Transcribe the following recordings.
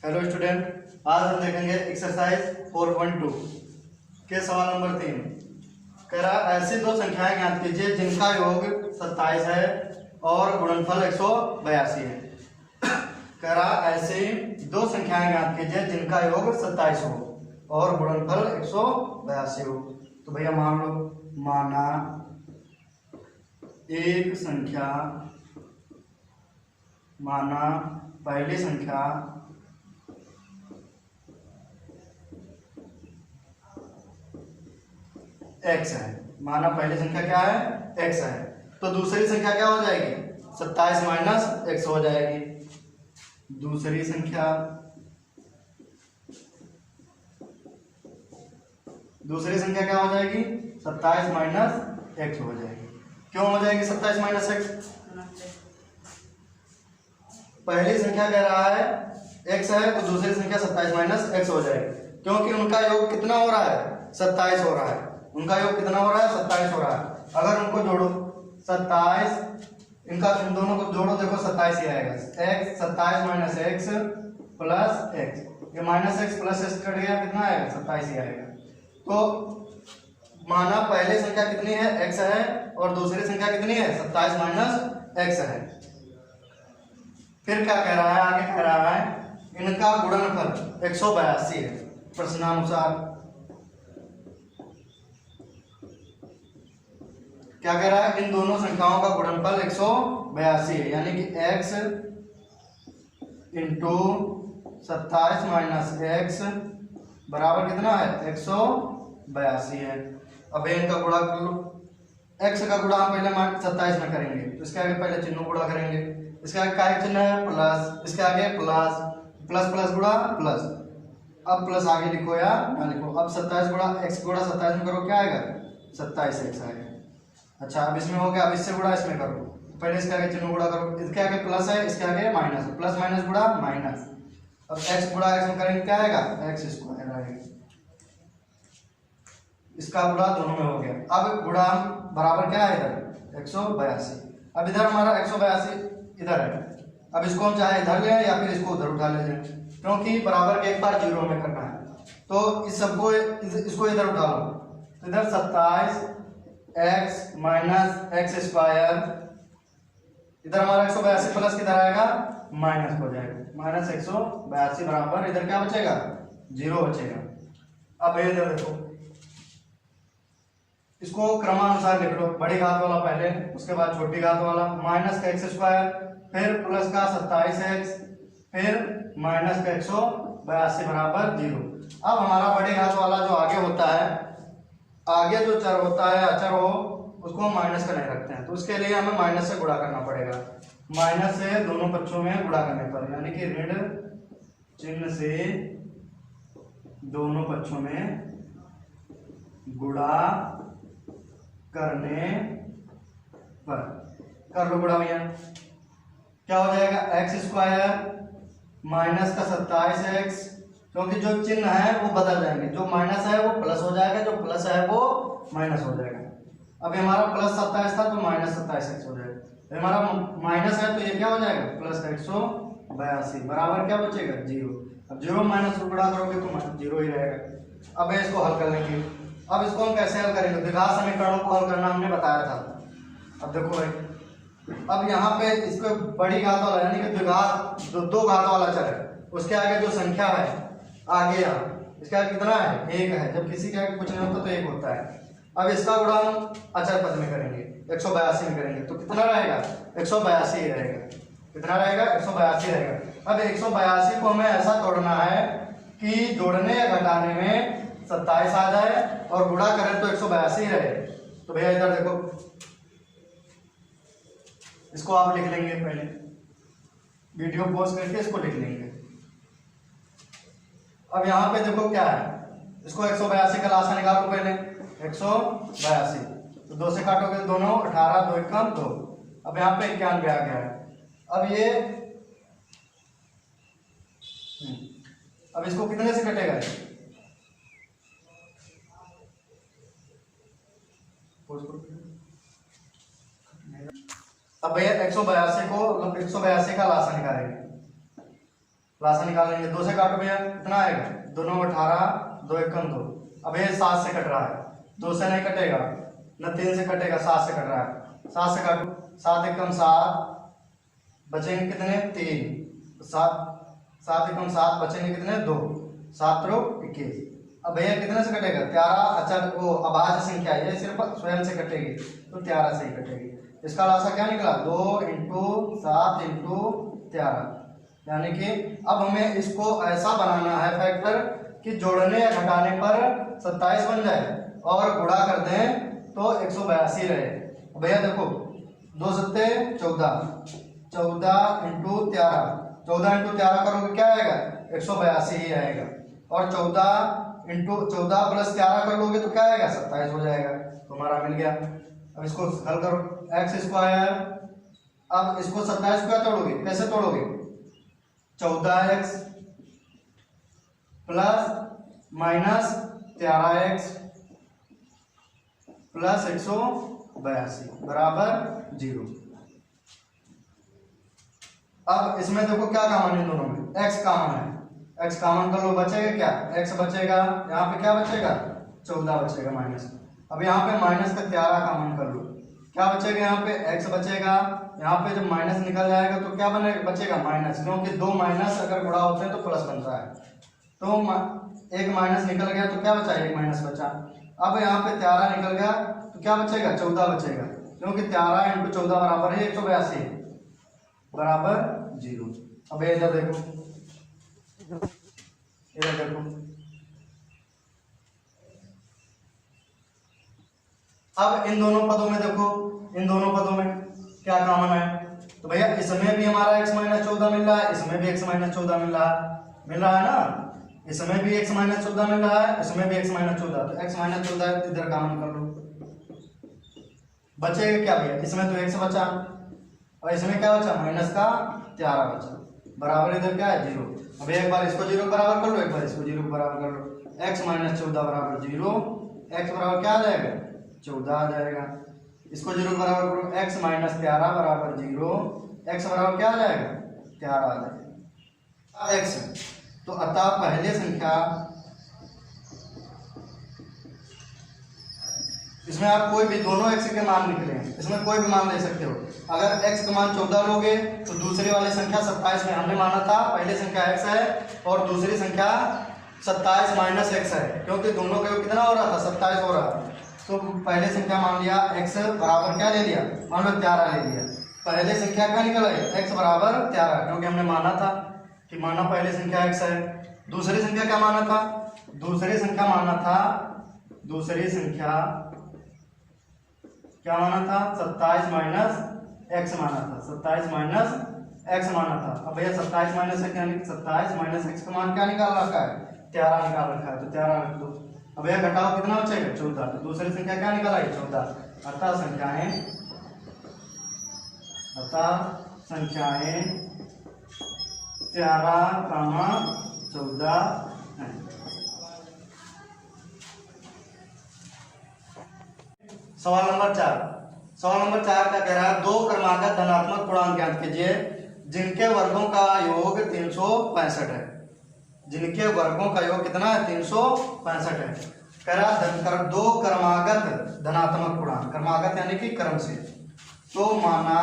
Hello student, आज हम देखेंगे एक्सरसाइज 4.2 के सवाल नंबर 3। कह रहा ऐसी दो संख्याएं ज्ञात कीजिए जिनका योग 27 है और गुणनफल 182 है। कह रहा ऐसी दो संख्याएं ज्ञात कीजिए जिनका योग 27 हो और गुणनफल 182 हो। तो भैया मान लो, माना एक संख्या, माना पहली संख्या x है। माना पहली संख्या क्या है? x है। तो दूसरी संख्या क्या हो जाएगी? 27 माइनस x हो जाएगी। दूसरी संख्या क्या हो जाएगी? 27 माइनस x हो जाएगी। क्यों हो जाएगी 27 माइनस x? पहली संख्या कह रहा है x है, तो दूसरी संख्या 27 माइनस x हो जाएगी, क्योंकि उनका योग कितना हो रहा है? 27 हो रहा है। उनका योग कितना हो रहा है? 27 हो रहा है। अगर उनको जोड़ो 27, इन दोनों को जोड़ो, देखो 27 ही आएगा। x 27 minus x plus x, ये minus x plus x cut गया, कितना आएगा? 27 ही आएगा। तो माना पहली संख्या कितनी है? x है, और दूसरी संख्या कितनी है? 27 माइनस x है। फिर क्या कह रहा है? आगे कह रहा है इनका गुणनफल 182 है। प्रश्नानुसार क्या कह रहा है? इन दोनों संख्याओं का गुणनफल 182 है, यानी कि x इंटू 27 माइनस x बराबर कितना है? 182 है। अब इनका गुणा कर लो। x का गुणा हम पहले 27 में करेंगे, तो इसके आगे पहले चिन्ह गुणा करेंगे। इसके आगे क्या चिन्ह है? प्लस। इसके आगे प्लस, प्लस प्लस गुणा प्लस। अब प्लस आगे लिखो या ना लिखो। अब 27 गुणा x गुणा 27 में करो, क्या आएगा? 27x आएगा। अच्छा, अब इसमें हो गया। अब इससे गुणा इसमें करो, पहले इसके आगे चिन्ह गुणा करो। इसके आगे प्लस है, इसके आगे माइनस, प्लस माइनस गुणा माइनस। अब x गुणा x में करेंगे, क्या आएगा? x स्क्वायर आएगा। इसका गुणा दोनों में हो गया। अब गुणा बराबर क्या है? इधर 182। अब इधर हमारा 182 इधर है। अब इसको हम चाहे इधर लें या फिर इसको उधर उठा ले जाए, क्योंकि बराबर के एक बार जीरो में करना है। तो इस सबको इसको इधर उठा लो, तो इधर 27x माइनस x स्क्वायर, इधर हमारा 182 प्लस किधर आएगा? माइनस हो जाएगा। माइनस 182 बराबर इधर क्या बचेगा? 0 बचेगा। अब इधर देखो, इसको क्रमानुसार लिख लो। बड़ी घात वाला पहले, उसके बाद छोटी घात वाला। माइनस का x स्क्वायर, फिर प्लस का 27x, फिर माइनस का 182 बराबर 0। अब हमारा बड़ी घात वाला जो आगे होता है, आगे जो चर होता है, अचर हो, उसको माइनस का नहीं रखते हैं, तो उसके लिए हमें माइनस से गुणा करना पड़ेगा। माइनस से दोनों पक्षों में गुणा करने पर, यानी कि ऋण चिन्ह से दोनों पक्षों में गुणा करने पर, कर लो गुणा भैया। क्या हो जाएगा? x स्क्वायर माइनस का 27x, क्योंकि जो चिन्ह है वो बदल जाएंगे। जो माइनस है वो प्लस हो जाएगा, जो प्लस है वो माइनस हो जाएगा। अब हमारा प्लस 27 था, तो माइनस 27x हो जाएगा। हमारा माइनस है, तो ये क्या हो जाएगा? प्लस 182 बराबर क्या बचेगा? 0। अब 0 माइनस को गुणा करोगे तो 0 ही रहेगा। अब इसको हल कर लेंगे। अब इसको हम कैसे हल करेंगे? द्विघात समीकरणों को हल करना हमने बताया था। अब देखो भाई, अब यहाँ पे इसको बड़ी घात वाला, यानी कि द्विघात, दो घात वाला चर है, उसके आगे जो संख्या है आगे यहाँ, इसका कितना है? 1 है। जब किसी के आगे कुछ नहीं होता तो 1 होता है। अब इसका गुणा हम अचर पद में करेंगे, 182 में करेंगे, तो कितना रहेगा? 182 ही रहेगा। कितना रहेगा? 182 रहेगा। अब 182 को हमें ऐसा तोड़ना है कि जोड़ने या घटाने में 27 आ जाए और गुणा करें तो 182 रहे। तो भैया इधर देखो, इसको आप लिख लेंगे, पहले वीडियो पॉज करके इसको लिख लेंगे। अब यहाँ पे देखो क्या है, इसको 182 का लासा निकालो पहले। 182, तो 2 से काटोगे तो दोनों 18, 2 कम 2। अब यहाँ पे 91 आ गया है। अब ये अब इसको कितने से कटेगा? अब भैया 182 का लासा निकालेंगे, खुलासा निकालेंगे। 2 से काटो भैया, कितना आएगा? 2 9 18, 2 1 2। अब ये 7 से कट रहा है, 2 से नहीं कटेगा, न 3 से कटेगा, 7 से कट रहा है। 7 से काटो, 7 1 7, बचेंगे कितने? 3। 7 1 7, बचेंगे कितने? 2। 7 3 21। अब भैया कितने से कटेगा? 13। अच्छा वो अभाज्य संख्या है, ये सिर्फ स्वयं से कटेगी, तो 13 से ही कटेगी। इसका खुलासा क्या निकला? 2 × 7 × 13। यानी कि अब हमें इसको ऐसा बनाना है फैक्टर कि जोड़ने या घटाने पर 27 बन जाए और गुणा कर दें तो 182 रहे। भैया देखो, 2 सत्ते 14, 14 × 13, 14 × 13 करोगे क्या आएगा? 182 ही आएगा। और 14 × 14 + 13 कर लोगे तो क्या आएगा? 27 हो जाएगा। तो हमारा मिल गया। अब इसको हल करो, x²। अब इसको 27 को तोड़ोगे, कैसे तोड़ोगे? 14x plus minus 13x plus 182 बराबर 0। अब इसमें देखो क्या कॉमन है, दोनों में x कॉमन है, x कॉमन कर लो, बचेगा क्या? x बचेगा, यहाँ पे क्या बचेगा? 14 बचेगा माइनस। अब यहाँ पे माइनस का 13 कॉमन कर लो, क्या बचेगा? यहाँ पे x बचेगा, यहाँ पे जब माइनस निकल जाएगा तो क्या बचेगा? माइनस, क्योंकि 2 माइनस अगर गुणा होते हैं तो प्लस बनता है। तो एक माइनस निकल गया तो क्या बचा? एक माइनस बचा। अब यहाँ पे 13 निकल गया तो क्या बचेगा? 14 बचेगा, क्योंकि 13 × 14 बराबर है 182 बराबर 0। अब इधर देखो, इधर देखो, अब इन दोनों पदों में देखो, इन दोनों पदों में क्या कॉमन है? तो भैया इसमें भी हमारा x - 14 मिल रहा है, इसमें भी x - 14 मिल रहा है ना, इसमें भी x - 14 मिल रहा है, इसमें भी x - 14। तो x - 14 इधर कॉमन कर लो, बचेगा क्या भैया? इसमें तो x बचा और इसमें क्या बचा? माइनस का 13 बचा, बराबर इधर क्या है? 0। अब एक बार इसको 0 बराबर कर लो, एक बार इसको 0 बराबर कर लो। x - 14 बराबर 0, x बराबर क्या आ जाएगा? 14 आ जाएगा। इसको 0 बराबर करो, x - 13 बराबर 0, x बराबर क्या आ जाएगा? 13 आ जाएगा x। तो अतः पहले संख्या, इसमें आप कोई भी दोनों x के मान निकले, इसमें कोई भी मान ले सकते हो। अगर x का मान 14 लोगे तो दूसरी वाली संख्या 27 में हमने माना था, पहली संख्या x है और दूसरी संख्या 27 - x है, क्योंकि दोनों का योग कितना हो रहा था? 27 हो रहा था। तो पहले संख्या मान लिया x बराबर क्या ले लिया? मान लो 13 ले लिया। पहले संख्या क्या निकल आई? x बराबर 13, क्योंकि हमने माना था कि माना पहले संख्या x है। दूसरी संख्या क्या माना था? दूसरी संख्या माना था, दूसरी संख्या क्या माना था? 27 - x माना था, 27 - x माना था। अब भैया 27 - x यानी 27 - x का मान क्या निकाल रखा है? 13 निकाल रखा है, तो 13 रख दो। अब यह घटाओ, कितना बचेगा? 14। तो दूसरी संख्या क्या निकाल आई? 14। अतः संख्याएं 13, 14 है। सवाल नंबर 4। सवाल नंबर 4 का कह रहा है, 2 क्रमागत धनात्मक पूर्णांक ज्ञात कीजिए जिनके वर्गों का योग 365 है। जिनके वर्गों का योग कितना है? 365 है। कह रहा 2 क्रमागत धनात्मक पूर्णांक, क्रमागत यानी कि क्रम से। तो माना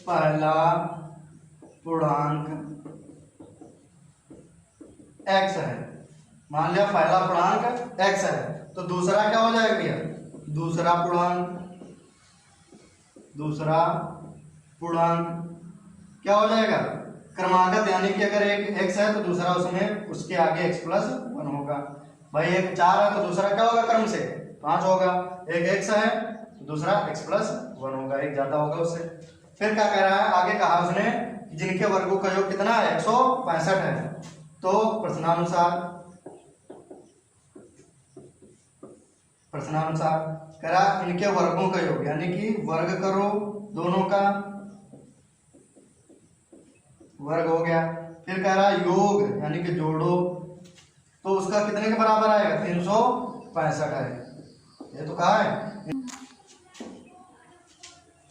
पहला पूर्णांक x है, मान लिया पहला पूर्णांक x है, तो दूसरा क्या हो जाएगा भैया? दूसरा पूर्णांक क्या हो जाएगा? क्रमागत, यानी कि अगर एक x है तो दूसरा उसमें उसके आगे x + 1 होगा। भाई एक 4 है तो दूसरा क्या होगा? क्रम से 5 होगा। एक x है तो दूसरा x + 1 होगा, एक ज्यादा होगा उससे। फिर क्या कह रहा है? आगे कहा उसने जिनके वर्गों का योग कितना है? 165 है। तो प्रश्नानुसार कह रहा इनके वर्गों का योग, यानी कि वर्ग करो, दोनों का वर्ग हो गया। फिर कह रहा योग यानी कि जोड़ो, तो उसका कितने के बराबर आएगा? 365 है। ये तो कहा है।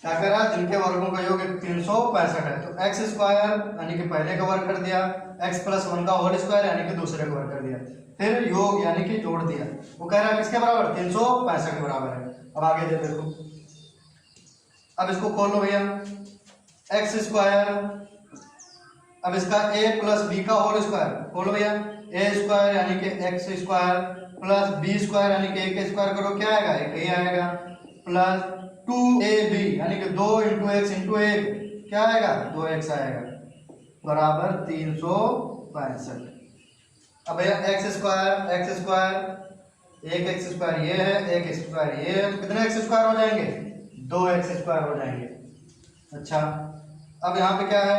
क्या कह रहा है, जिनके वर्गों का योग 365 है। तो एक्स स्क्वायर यानी कि पहले का वर्ग कर दिया, एक्स प्लस 1 का होल स्क्वायर यानी कि दूसरे का वर्ग कर दिया, फिर योग यानी कि जोड़ दिया। वो कह रहा है किसके बराबर, 365 के बराबर है। अब आगे दे देखो, अब इसको खोल लो भैया, एक्स स्क्वायर, अब इसका a प्लस बी का होल स्क्वायर खोलो भैया, ए स्क्वायर यानी कि X square plus B square यानी कि ए के स्क्वायर करो, क्या आएगा, एक ही आएगा, प्लस 2ab यानी कि 2 इंटू एक्स इंटू एक क्या आएगा, 2x आएगा, बराबर 365। अब भैया एक्स स्क्वायर एक एक्स स्क्वायर ये है, एक एक्स स्क्वायर ये है, तो कितने एक्स स्क्वायर हो जाएंगे, 2x स्क्वायर हो जाएंगे। अच्छा अब यहाँ पे क्या है,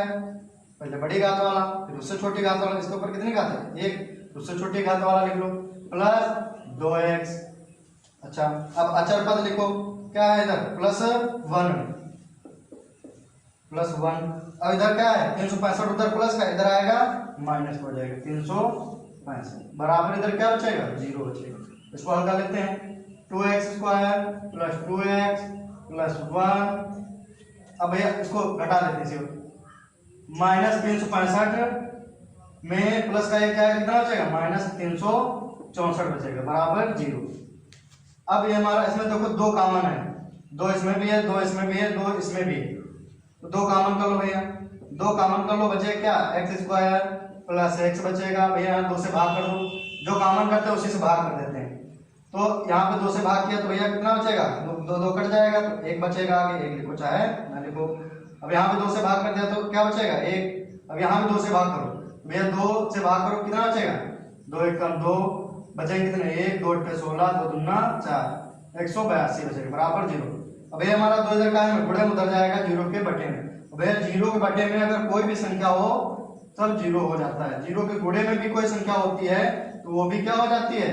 पहले बड़ी घात वाला फिर उससे छोटी घात वाला, इसके ऊपर कितनी घात है, एक, उससे छोटी घात वाला लिख लो, प्लस 2x। अच्छा अब अचर पद लिखो, क्या है इधर, प्लस 1, अब इधर क्या है 365, उधर प्लस का, इधर आएगा माइनस हो जाएगा 365, बराबर इधर क्या बचेगा, 0 बचेगा। इसको हल कर लेते हैं, 2x square plus 2x plus 1। अब भैया इसको घटा देते हैं, माइनस 365 में प्लस का ये क्या है, कितना बचेगा, माइनस 364 बचेगा, बराबर 0। अब ये हमारा इसमें देखो दो कॉमन है, दो इसमें भी है, दो इसमें भी है, दो इसमें भी है, तो दो कॉमन कर लो भैया, दो कॉमन कर लो, बचे क्या, एक्स स्क्वायर प्लस एक्स बचेगा भैया, 2 से भाग कर दो, जो कॉमन करते हैं उसी से भाग कर देते हैं। तो यहाँ पे 2 से भाग किया तो भैया कितना बचेगा, दो कट जाएगा, तो एक बचेगा, आगे एक लिखो चाहे ना लिखो। अब यहाँ पे 2 से भाग कर दिया तो क्या बचेगा, एक। अब यहाँ पे 2 से भाग करो भैया, 2 से भाग करो, कितना बचेगा, 2 एक कम 2 बचेंगे कितने, 1 2 8 16 2 दूना 4, 182 बचेगा, बराबर 0। अब ये हमारा 2 इधर का है, गुणे में उधर जाएगा 0 के बटे में। भैया 0 के बटे में अगर कोई भी संख्या हो तब 0 हो जाता है, 0 के गुणे में भी कोई संख्या होती है तो वो भी क्या हो जाती है,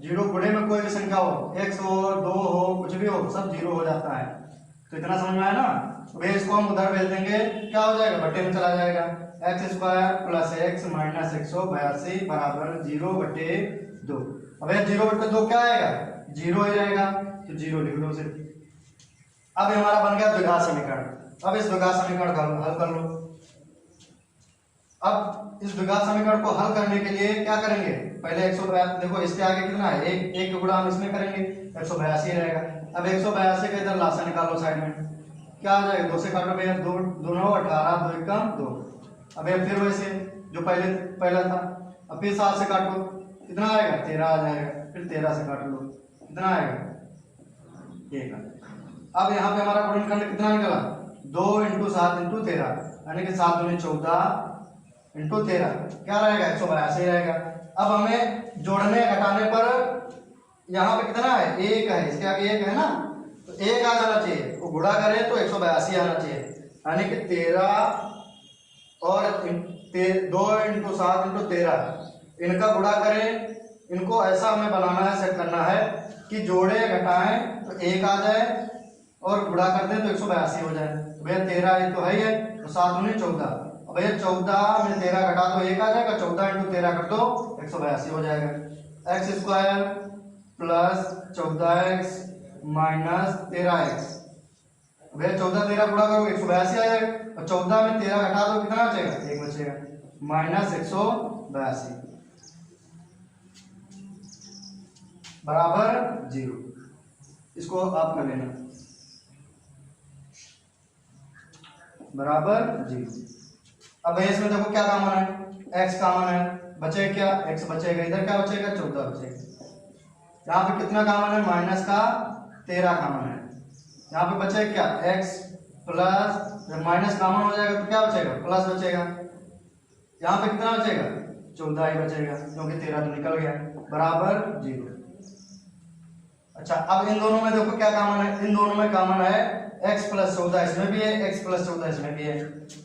0 गुणे में कोई भी संख्या हो, x हो 2 हो कुछ भी हो, सब 0 हो जाता है। तो इतना समझ में आया ना। भैया इसको हम उधर भेज देंगे, क्या हो जाएगा, बटे में चला जाएगा, x square plus x minus 182 बराबर 0 बटे 2। अब भैया 0 बटे 2 क्या आएगा, 0 ही रहेगा, तो 0 लिख लो सिर्फ। अब हमारा बन गया द्विघात समीकरण। अब इस द्विघात समीकरण का हल कर लो। अब इस द्विघात समीकरण को हल करने के लिए क्या करेंगे, पहले 182, देखो इसके आगे कितना है, एक का गुणा हम इसमें करेंगे, 182 रहेगा। अब 182 का इधर लासा निकालो साइड में, क्या आ जाएगा, 2 से काटो भैया, 2 2 9 18 2 1 2। अब फिर वैसे जो पहला था, अब फिर 7 से काटो, कितना आएगा, 13 आ जाएगा, फिर 13 से काट लो, कितना आएगा, 1। अब यहाँ पे हमारा गुणनखंड कितना निकला, 2 × 7 × 13 यानी कि 7 दूनी 14 × 13 क्या रहेगा, 182 रहेगा। अब हमें जोड़ने घटाने पर यहाँ पे कितना है, 1 है, इसके आगे 1 है ना, तो 1 आ जाना चाहिए, वो गुणा करें तो 182 आना चाहिए, यानी कि 13 और 2 × 7 × 13 इनका गुणा करें, इनको ऐसा हमें बनाना है, सेट करना है कि जोड़े घटाएं तो 1 आ जाए और गुणा कर दें तो 182 हो जाए। तो भैया 13 ये तो है ही है, तो 7 दूनी 14, अब भैया 14 में 13 घटा दो 1 आ जाएगा, 14 × 13 कर दो 182 हो जाएगा। X square plus 14x minus 13x, भैया 14 13 गुणा करो 182 आ जाएगा, और 14 में 13 घटा दो कितना बचेगा, 1 बचेगा, माइनस 182 बराबर 0। इसको आप कर लेना, बराबर 0। अब इसमें देखो क्या कॉमन है, x कॉमन है, बचेगा क्या, x बचेगा, इधर क्या बचेगा, 14 बचेगा। यहाँ पे कितना कॉमन है, माइनस का 13 कॉमन है, यहाँ पे बचेगा क्या, x प्लस, जब माइनस कॉमन हो जाएगा तो क्या बचेगा, प्लस बचेगा, यहाँ पे कितना बचेगा, 14 ही बचेगा क्योंकि 13 तो निकल गया, बराबर 0। अच्छा अब इन दोनों में देखो क्या कॉमन है, इन दोनों में कॉमन है x प्लस 14 इसमें भी है, x प्लस 14 इसमें भी है।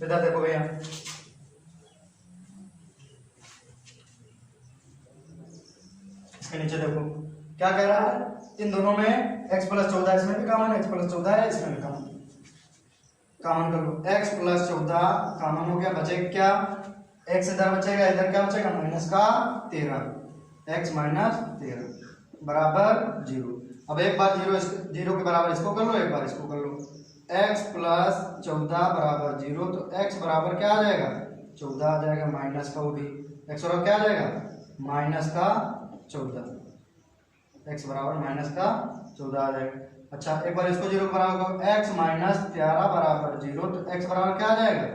इधर देखो भैया, इसके नीचे देखो क्या कह रहा है, इन दोनों में x प्लस 14 इसमें भी कॉमन है, x प्लस 14 है इसमें भी कॉमन कर लो, x प्लस 14 कॉमन हो गया, बचेगा क्या, x इधर बचेगा, इधर क्या बचेगा, माइनस का 13, x माइनस 13 बराबर 0। अब एक बार 0 के बराबर इसको कर लो, एक बार इसको कर लो, x प्लस 14 बराबर 0, तो x बराबर क्या आ जाएगा 14 आ जाएगा, माइनस का वो भी x बराबर क्या आ जाएगा माइनस का 14, x बराबर माइनस का 14 आ जाएगा। अच्छा एक बार इसको 0 बराबर करो, x माइनस 13 बराबर 0, तो x बराबर क्या आ जाएगा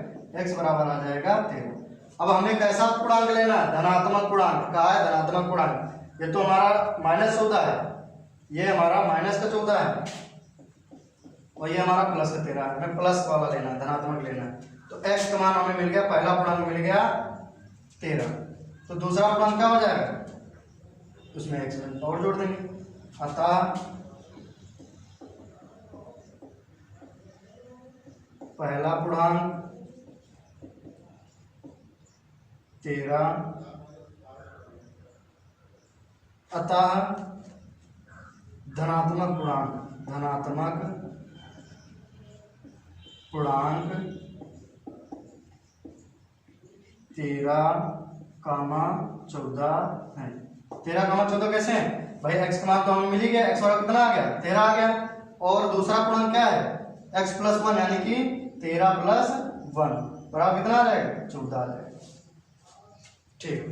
x बराबर आ जाएगा 13। अब हमें कैसा पूर्णांक लेना है, धनात्मक पूर्णांक। कहा है धनात्मक पूर्णांक, ये तो हमारा माइनस 14 है, ये हमारा माइनस का 14 है और ये हमारा प्लस का 13 है। हमें प्लस वाला लेना है, धनात्मक लेना है। तो x का मान हमें मिल गया, पहला पूर्णांक मिल गया 13, तो दूसरा पूर्णांक क्या हो जाएगा, उसमें x और जोड़ देंगे। अतः पहला पूर्णांक 13, अतः धनात्मक पूर्णांक 13,14 है। 13,14 कैसे है भाई, x का मान तो हमें मिल ही गया, x वाला कितना आ गया 13 आ गया, और दूसरा पूर्णांक क्या है x प्लस 1 यानी कि 13 प्लस 1 बराबर कितना आ जाएगा 14 आ जाएगा। ठीक है।